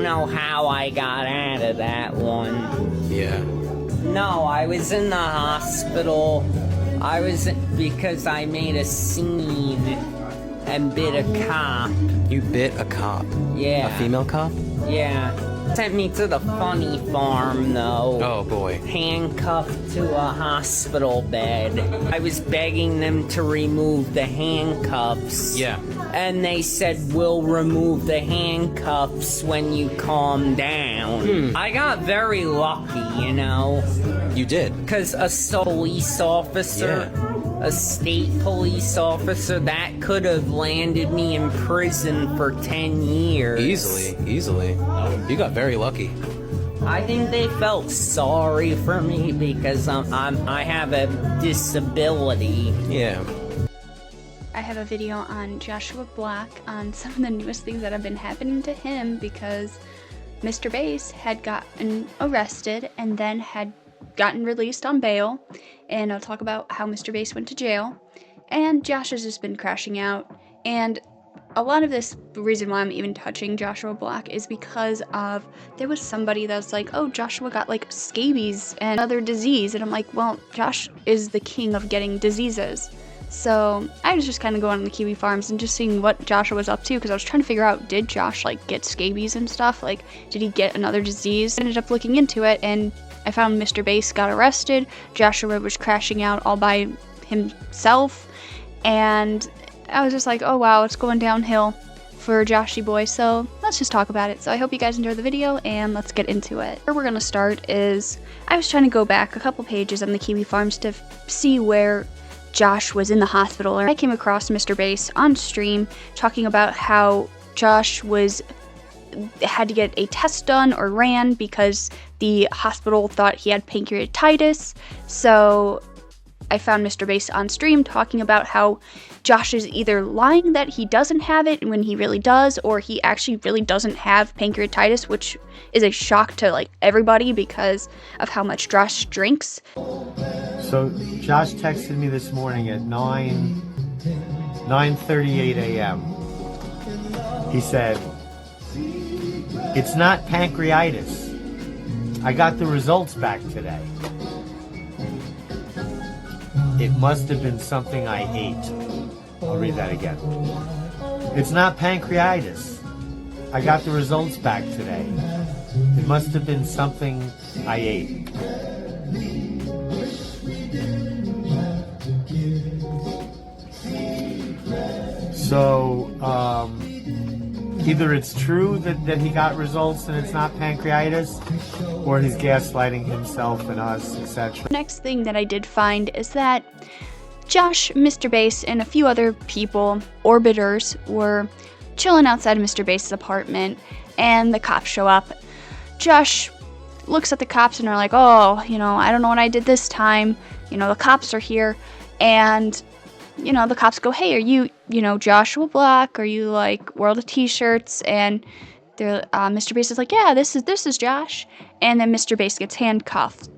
don't know how I got out of that one. Yeah. No, I was in the hospital. Because I made a scene and bit a cop. You bit a cop? Yeah. A female cop? Yeah. Sent me to the funny farm, though. Oh, boy. Handcuffed to a hospital bed. I was begging them to remove the handcuffs. Yeah. And they said, we'll remove the handcuffs when you calm down. I got very lucky, you know. You did? Because a police officer... Yeah. A state police officer, that could have landed me in prison for 10 years. Easily. You got very lucky. I think they felt sorry for me because I have a disability. Yeah. I have a video on Joshua Black on some of the newest things that have been happening to him because Mr.Based had gotten arrested and then had gotten released on bail, and I'll talk about how Mr.Based went to jail, and Josh has just been crashing out, and a lot of this, the reason why I'm even touching Joshua Black is because of, there was somebody that was like, oh, Joshua got like scabies and other disease, and I'm like, well, Josh is the king of getting diseases. So I was just kind of going on the Kiwi farms and just seeing what Joshua was up to, because I was trying to figure out, did Josh like get scabies and stuff? Like, did he get another disease? I ended up looking into it, and I found Mr.Based got arrested. Joshua was crashing out all by himself, and I was just like, oh wow, it's going downhill for Joshy boy. So let's just talk about it. So I hope you guys enjoy the video, and let's get into it. Where we're gonna start is, I was trying to go back a couple pages on the Kiwi farms to see where Josh was in the hospital, and I came across Mr.Based on stream talking about how Josh had to get a test done or ran because the hospital thought he had pancreatitis. So I found Mr.Based on stream talking about how Josh is either lying that he doesn't have it when he really does, or he actually really doesn't have pancreatitis, which is a shock to like everybody because of how much Josh drinks. So Josh texted me this morning at 9:38 a.m. He said, "It's not pancreatitis. I got the results back today. It must have been something I ate." I'll read that again. "It's not pancreatitis. I got the results back today. It must have been something I ate." So, either it's true that he got results and it's not pancreatitis, or he's gaslighting himself and us, etc. Next thing that I did find is that Josh, Mr.Based, and a few other people, orbiters, were chilling outside of Mr.Based apartment, and the cops show up. Josh looks at the cops and are like, oh, you know, I don't know what I did this time. You know, the cops are here. And, you know, the cops go, hey, are you, Joshua Black? Are you like World of T-shirts? And they're, Mr.Based is like, yeah, this is Josh. And then Mr.Based gets handcuffed.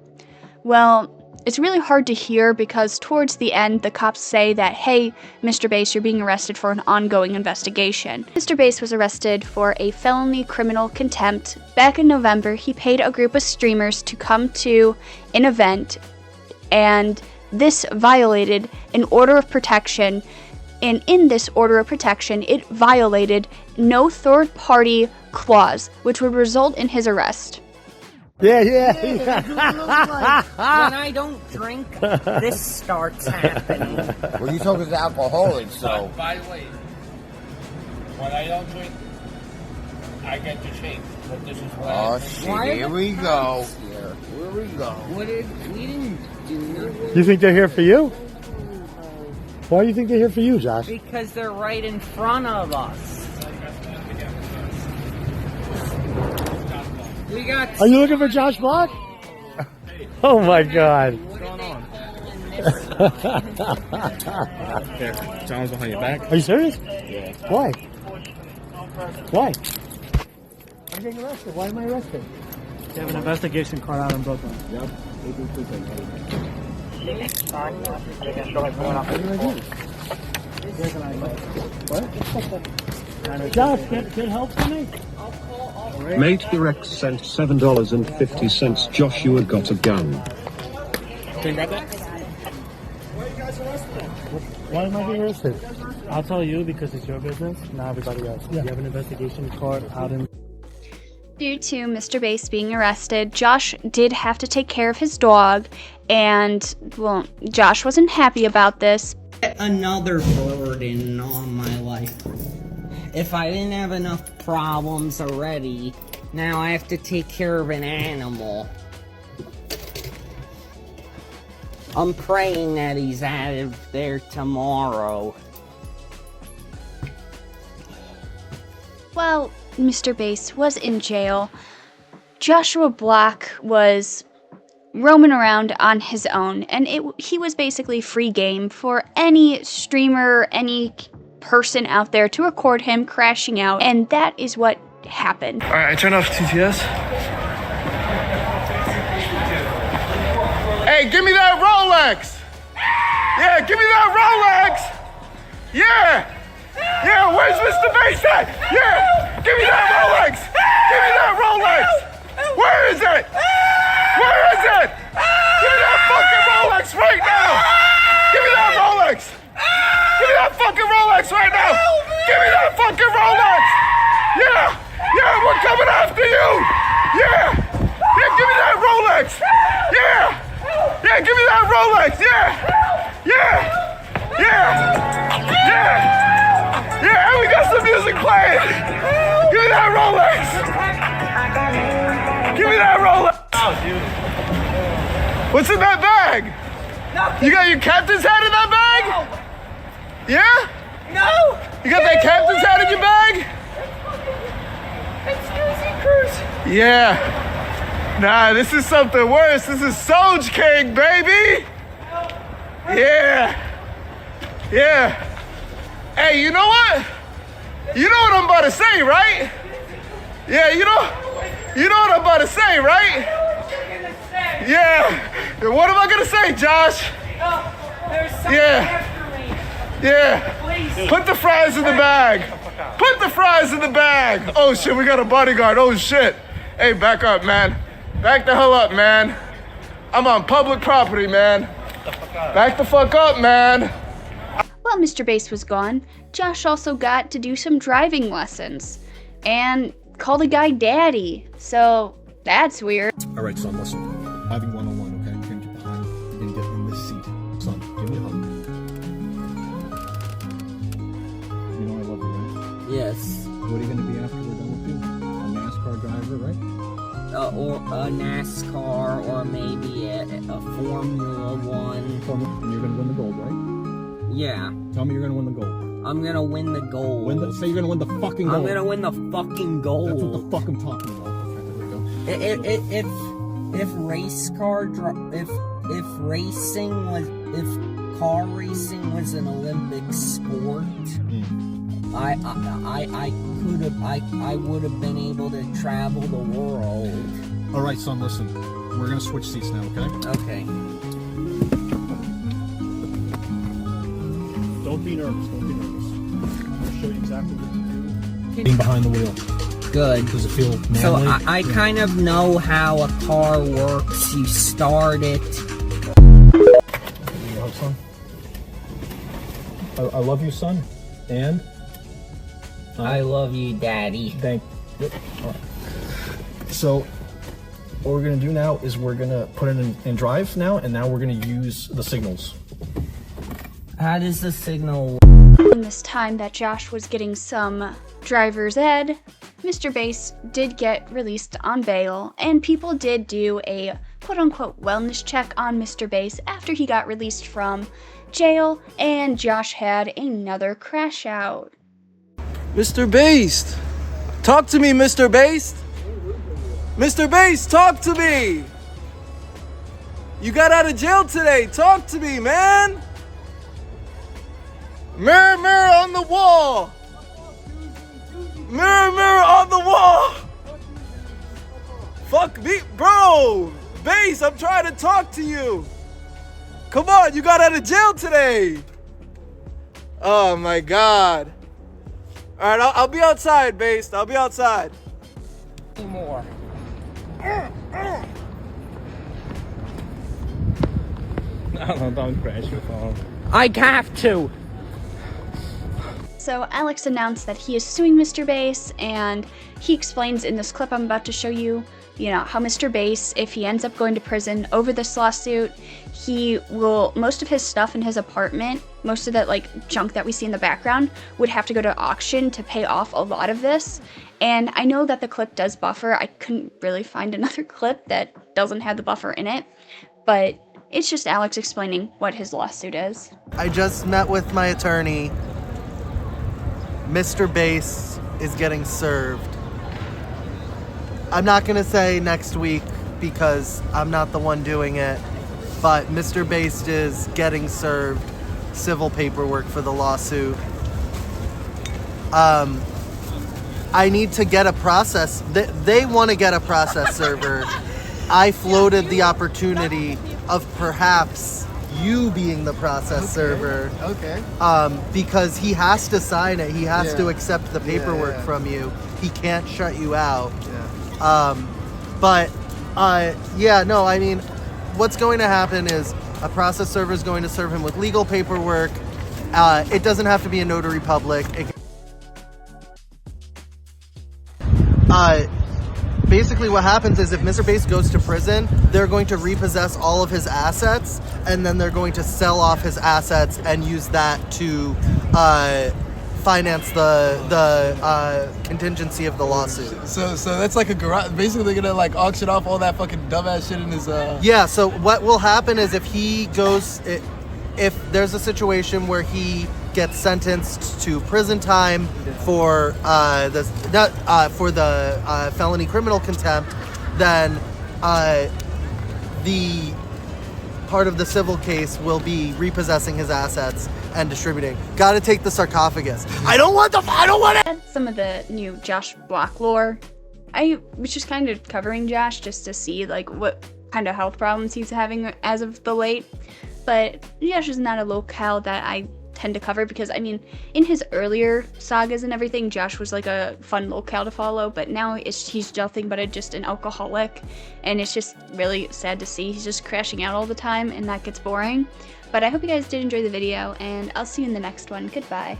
Well, it's really hard to hear because towards the end, the cops say that, hey, Mr.Based, you're being arrested for an ongoing investigation. Mr.Based was arrested for a felony criminal contempt. Back in November, he paid a group of streamers to come to an event, and this violated an order of protection. And in this order of protection, it violated no third-party clause, which would result in his arrest. Yeah. When I don't drink, this starts happening. Well, you talk as an alcoholic, so. By the way, when I don't drink, I get to change. But this is what Oh shit! Here we go. Here we go. We didn't do You think they're here for you? Why do you think they're here for you, Josh? because they're right in front of us. We got. Are you looking for Josh Black? Oh my God. What's going on? Here, John's behind your back. Are you serious? Yeah. Why? Why? I'm getting arrested. Why am I arrested? You have an investigation card out in Brooklyn. Yep. What? Josh, get help for me? Mate Rex sent $7.50. Joshua got a gun. Can you grab that? Why am I being arrested? I'll tell you because it's your business, not everybody else. You have an investigation card out in... Due to Mr. Based being arrested, Josh did have to take care of his dog, and, well, Josh wasn't happy about this. Another burden on my life. If I didn't have enough problems already, now I have to take care of an animal. I'm praying that he's out of there tomorrow. While Mr. Based was in jail, Joshua Black was roaming around on his own, and he was basically free game for any streamer, any person out there to record him crashing out, and that is what happened. Alright, I turned off TTS. Hey, give me that Rolex! Yeah, give me that Rolex! Yeah! Yeah, where's Mr. Based at? Yeah! Give me that Rolex! Give me that Rolex! Where is it? Where is it? Give me that fucking Rolex right now! Give me that Rolex! Give me that fucking Rolex right now! Give me that fucking Rolex! Yeah! Yeah, we're coming after you! Yeah! Yeah, give me that Rolex! Yeah! Yeah, give me that Rolex! Yeah! Yeah! Yeah! Yeah! Yeah, and we got some music playing! Give me that Rolex! Give me that Rolex! What's in that bag? You got your captain's hat in that bag? Yeah? No! You got that captain's hat in your bag? Yeah. Nah, this is something worse. This is Soldier King, baby! Yeah. Yeah. Hey, you know what? You know what I'm about to say, right? Yeah, you know what I'm about to say, right? Yeah. What am I gonna say, Josh? Yeah. Yeah. Put the fries in the bag. Put the fries in the bag. Oh shit, we got a bodyguard. Oh shit. Hey, back up, man. Back the hell up, man. I'm on public property, man. Back the fuck up, man. While Mr. Based was gone, Josh also got to do some driving lessons and call the guy daddy. So that's weird. All right, son, listen. Having one-on-one, okay? You're gonna get behind. You're gonna get in this seat. Son, give me a hug. You know I love you, right? Yes. What are you gonna be after we're done with you? A NASCAR driver, right? Or a NASCAR, or maybe a Formula One. And you're gonna win the gold, right? Yeah. Tell me you're gonna win the gold. I'm gonna win the gold. Say you're gonna win the fucking gold. I'm gonna win the fucking gold. That's what the fuck I'm talking about. Okay, there we go. If car racing was an Olympic sport, I would have been able to travel the world. All right, son, listen. We're gonna switch seats now, okay? Okay. Don't be nervous. Don't be nervous. I'll show you exactly what to do. Being behind the wheel. Good. Does it feel manly? So I kind of know how a car works. You start it. You hug, son? I love you, son. And? I love you, Daddy. Thank you. All right. So, what we're going to do now is we're going to put it in drive now, and now we're going to use the signals. How does the signal In this time that Josh was getting some driver's ed, Mr. Based did get released on bail, and people did do a quote-unquote wellness check on Mr. Based after he got released from jail, and Josh had another crash out. Mr. Based! Talk to me, Mr. Based! Mr. Based, talk to me! You got out of jail today. Talk to me, man! Mirror, mirror on the wall! Mirror, mirror on the wall! Fuck me, bro! Based, I'm trying to talk to you! Come on, you got out of jail today! Oh my god. Alright, I'll be outside, Based. I'll be outside. more. No, don't crash your phone. I have to. So Alex announced that he is suing Mr. Base, and he explains in this clip I'm about to show you, how Mr. Base, if he ends up going to prison over this lawsuit, most of his stuff in his apartment, most of that junk that we see in the background, would have to go to auction to pay off a lot of this. And I know that the clip does buffer. I couldn't really find another clip that doesn't have the buffer in it, but it's just Alex explaining what his lawsuit is. I just met with my attorney. Mr. Base is getting served. I'm not going to say next week because I'm not the one doing it, but Mr. Base is getting served civil paperwork for the lawsuit. I need to get a process. They want to get a process server. I floated the opportunity of perhaps you being the process server. Okay. Because he has to sign it. He has to accept the paperwork from you. He can't shut you out. What's going to happen is a process server is going to serve him with legal paperwork. It doesn't have to be a notary public. Basically what happens is if Mr. Base goes to prison, they're going to repossess all of his assets, and then they're going to sell off his assets and use that to finance the contingency of the lawsuit. So that's like a garage. Basically, they're gonna auction off all that fucking dumbass shit in his. Yeah. So what will happen is if he goes, if there's a situation where he gets sentenced to prison time for the felony criminal contempt, then the part of the civil case will be repossessing his assets and distributing. Gotta take the sarcophagus. I don't want it! Some of the new Josh Block lore. I was just kind of covering Josh just to see what kind of health problems he's having as of the late. But Josh is not a locale that I tend to cover because, in his earlier sagas and everything, Josh was a fun locale to follow, but now he's nothing but just an alcoholic, and it's just really sad to see. He's just crashing out all the time, and that gets boring. But I hope you guys did enjoy the video, and I'll see you in the next one. Goodbye.